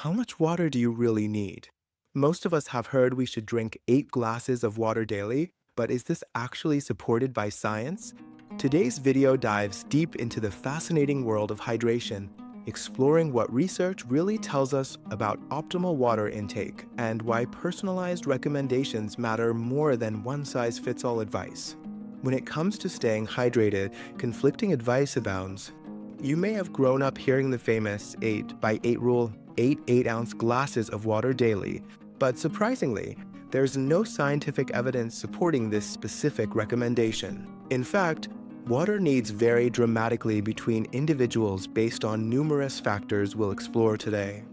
How much water do you really need? Most of us have heard we should drink 8 glasses of water daily, but is this actually supported by science? Today's video dives deep into the fascinating world of hydration, exploring what research really tells us about optimal water intake and why personalized recommendations matter more than one-size-fits-all advice. When it comes to staying hydrated, conflicting advice abounds. You may have grown up hearing the famous 8 by 8 rule, 8 8-ounce glasses of water daily, but surprisingly, there's no scientific evidence supporting this specific recommendation. In fact, water needs vary dramatically between individuals based on numerous factors we'll explore today.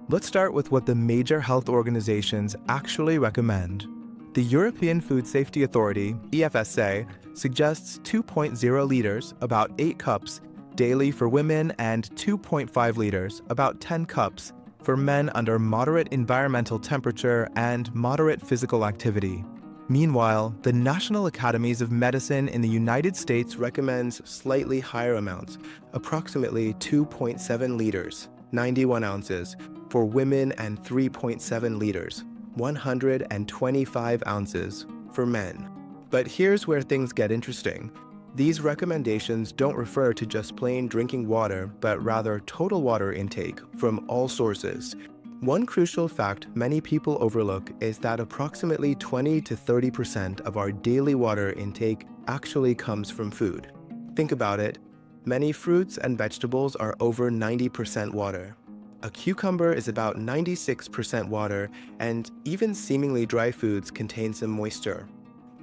Let's start with what the major health organizations actually recommend. The European Food Safety Authority, EFSA, suggests 2.0 liters, about 8 cups, daily for women and 2.5 liters, about 10 cups, for men under moderate environmental temperature and moderate physical activity. Meanwhile, the National Academies of Medicine in the United States recommends slightly higher amounts, approximately 2.7 liters, 91 ounces, for women and 3.7 liters, 125 ounces, for men. But here's where things get interesting. These recommendations don't refer to just plain drinking water, but rather total water intake from all sources. One crucial fact many people overlook is that approximately 20 to 30% of our daily water intake actually comes from food. Think about it. Many fruits and vegetables are over 90% water. A cucumber is about 96% water, and even seemingly dry foods contain some moisture.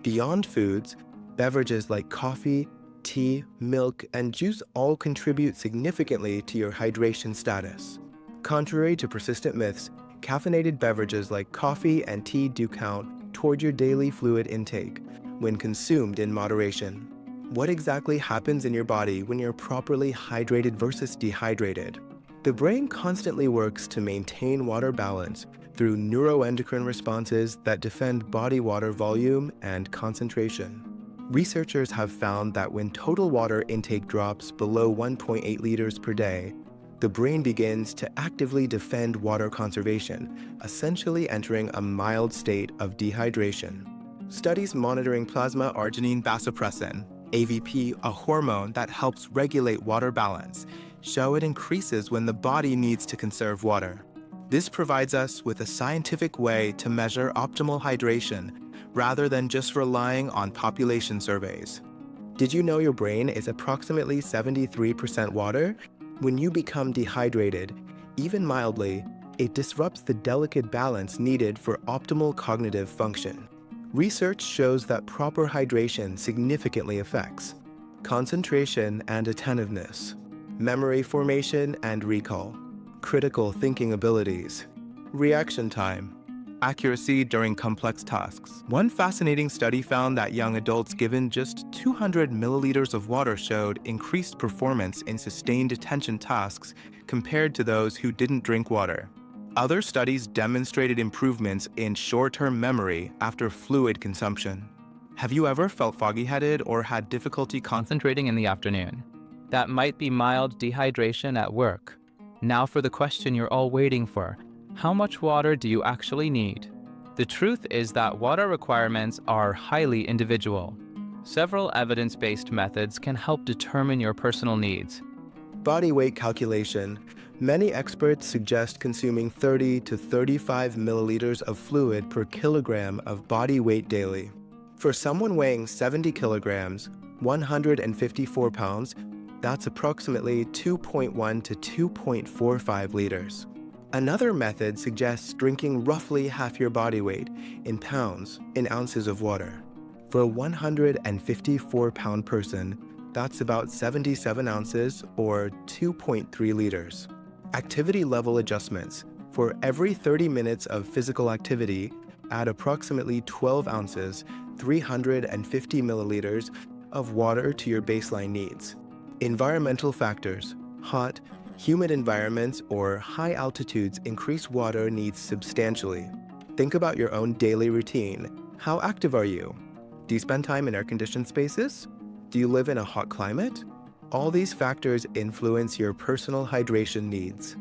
Beyond foods, beverages like coffee, tea, milk, and juice all contribute significantly to your hydration status. Contrary to persistent myths, caffeinated beverages like coffee and tea do count toward your daily fluid intake when consumed in moderation. What exactly happens in your body when you're properly hydrated versus dehydrated? The brain constantly works to maintain water balance through neuroendocrine responses that defend body water volume and concentration. Researchers have found that when total water intake drops below 1.8 liters per day, the brain begins to actively defend water conservation, essentially entering a mild state of dehydration. Studies monitoring plasma arginine vasopressin, AVP, a hormone that helps regulate water balance, show it increases when the body needs to conserve water. This provides us with a scientific way to measure optimal hydration rather than just relying on population surveys. Did you know your brain is approximately 73% water? When you become dehydrated, even mildly, it disrupts the delicate balance needed for optimal cognitive function. Research shows that proper hydration significantly affects concentration and attentiveness, memory formation and recall, critical thinking abilities, reaction time, accuracy during complex tasks. One fascinating study found that young adults given just 200 milliliters of water showed increased performance in sustained attention tasks compared to those who didn't drink water. Other studies demonstrated improvements in short-term memory after fluid consumption. Have you ever felt foggy-headed or had difficulty concentrating in the afternoon? That might be mild dehydration at work. Now for the question you're all waiting for. How much water do you actually need? The truth is that water requirements are highly individual. Several evidence-based methods can help determine your personal needs. Body weight calculation. Many experts suggest consuming 30 to 35 milliliters of fluid per kilogram of body weight daily. For someone weighing 70 kilograms, 154 pounds, that's approximately 2.1 to 2.45 liters. Another method suggests drinking roughly half your body weight in pounds in ounces of water. For a 154-pound person, that's about 77 ounces or 2.3 liters. Activity level adjustments. For every 30 minutes of physical activity, add approximately 12 ounces, 350 milliliters of water to your baseline needs. Environmental factors. Hot, humid environments or high altitudes increase water needs substantially. Think about your own daily routine. How active are you? Do you spend time in air-conditioned spaces? Do you live in a hot climate? All these factors influence your personal hydration needs.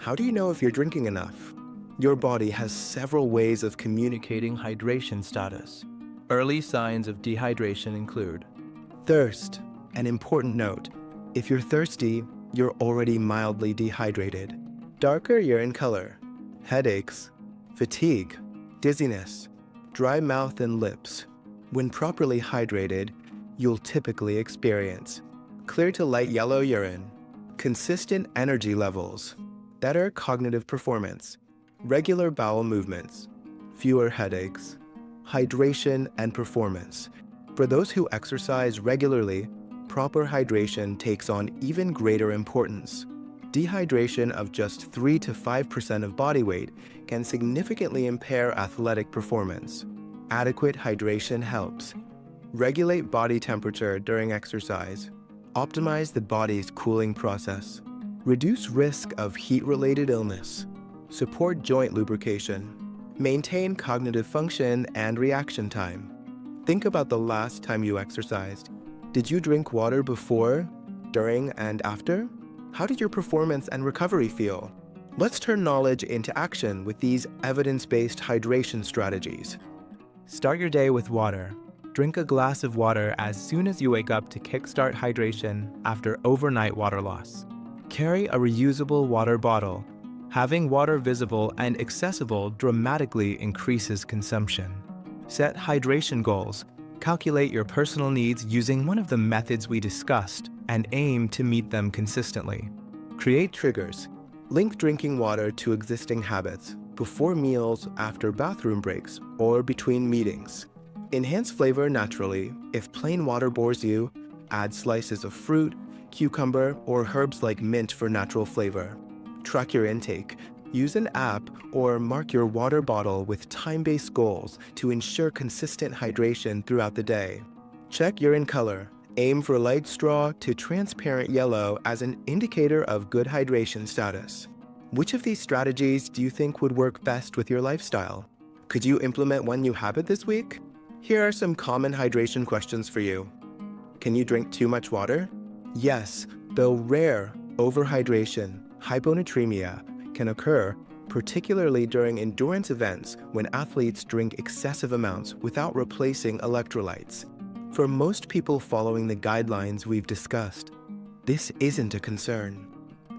How do you know if you're drinking enough? Your body has several ways of communicating hydration status. Early signs of dehydration include thirst. An important note: if you're thirsty, you're already mildly dehydrated. Darker urine color, headaches, fatigue, dizziness, dry mouth and lips. When properly hydrated, you'll typically experience clear to light yellow urine, consistent energy levels, better cognitive performance, regular bowel movements, fewer headaches, hydration and performance. For those who exercise regularly, proper hydration takes on even greater importance. Dehydration of just 3 to 5% of body weight can significantly impair athletic performance. Adequate hydration helps regulate body temperature during exercise, optimize the body's cooling process, reduce risk of heat-related illness, support joint lubrication, maintain cognitive function and reaction time. Think about the last time you exercised. Did you drink water before, during, and after? How did your performance and recovery feel? Let's turn knowledge into action with these evidence-based hydration strategies. Start your day with water. Drink a glass of water as soon as you wake up to kickstart hydration after overnight water loss. Carry a reusable water bottle. Having water visible and accessible dramatically increases consumption. Set hydration goals. Calculate your personal needs using one of the methods we discussed and aim to meet them consistently. Create triggers. Link drinking water to existing habits, before meals, after bathroom breaks, or between meetings. Enhance flavor naturally. If plain water bores you, add slices of fruit, cucumber, or herbs like mint for natural flavor. Track your intake. Use an app or mark your water bottle with time-based goals to ensure consistent hydration throughout the day. Check urine color. Aim for light straw to transparent yellow as an indicator of good hydration status. Which of these strategies do you think would work best with your lifestyle? Could you implement one new habit this week? Here are some common hydration questions for you. Can you drink too much water? Yes, though rare, overhydration, hyponatremia, can occur, particularly during endurance events when athletes drink excessive amounts without replacing electrolytes. For most people following the guidelines we've discussed, this isn't a concern.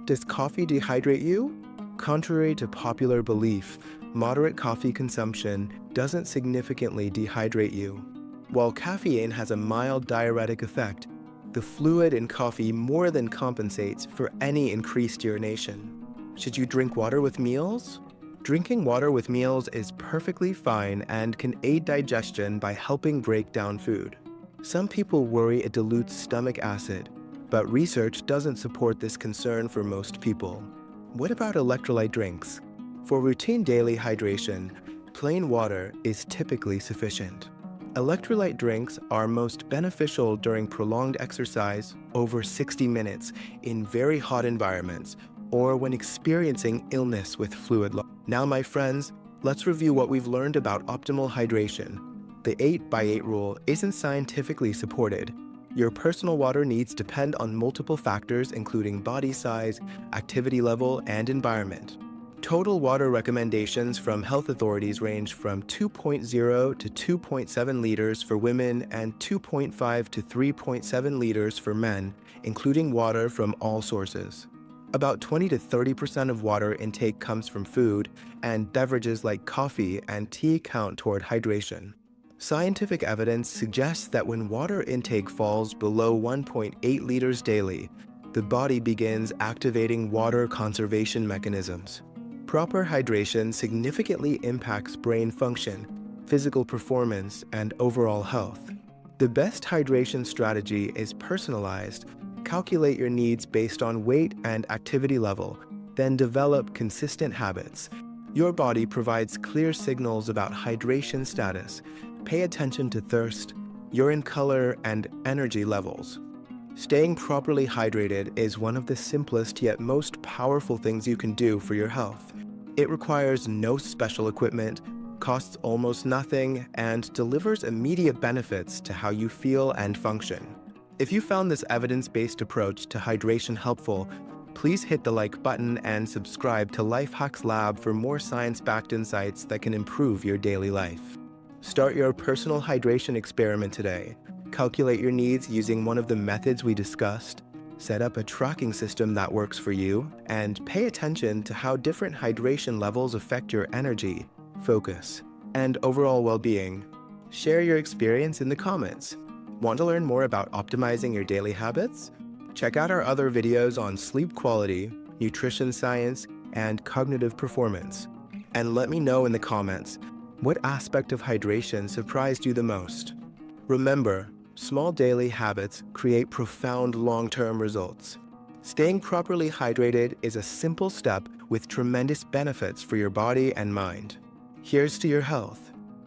Does coffee dehydrate you? Contrary to popular belief, moderate coffee consumption doesn't significantly dehydrate you. While caffeine has a mild diuretic effect, the fluid in coffee more than compensates for any increased urination. Should you drink water with meals? Drinking water with meals is perfectly fine and can aid digestion by helping break down food. Some people worry it dilutes stomach acid, but research doesn't support this concern for most people. What about electrolyte drinks? For routine daily hydration, plain water is typically sufficient. Electrolyte drinks are most beneficial during prolonged exercise over 60 minutes in very hot environments or when experiencing illness with fluid loss. Now, my friends, let's review what we've learned about optimal hydration. The 8x8 rule isn't scientifically supported. Your personal water needs depend on multiple factors including body size, activity level, and environment. Total water recommendations from health authorities range from 2.0 to 2.7 liters for women and 2.5 to 3.7 liters for men, including water from all sources. About 20 to 30% of water intake comes from food, and beverages like coffee and tea count toward hydration. Scientific evidence suggests that when water intake falls below 1.8 liters daily, the body begins activating water conservation mechanisms. Proper hydration significantly impacts brain function, physical performance, and overall health. The best hydration strategy is personalized. Calculate your needs based on weight and activity level, then develop consistent habits. Your body provides clear signals about hydration status. Pay attention to thirst, urine color, and energy levels. Staying properly hydrated is one of the simplest yet most powerful things you can do for your health. It requires no special equipment, costs almost nothing, and delivers immediate benefits to how you feel and function. If you found this evidence-based approach to hydration helpful, Please hit the like button and subscribe to Lifehacks Lab for more science-backed insights that can improve your daily life. Start your personal hydration experiment today. Calculate your needs using one of the methods we discussed, set up a tracking system that works for you, and pay attention to how different hydration levels affect your energy, focus, and overall well-being. Share your experience in the comments. Want to learn more about optimizing your daily habits? Check out our other videos on sleep quality, nutrition science, and cognitive performance. And let me know in the comments, what aspect of hydration surprised you the most? Remember, small daily habits create profound long-term results. Staying properly hydrated is a simple step with tremendous benefits for your body and mind. Here's to your health.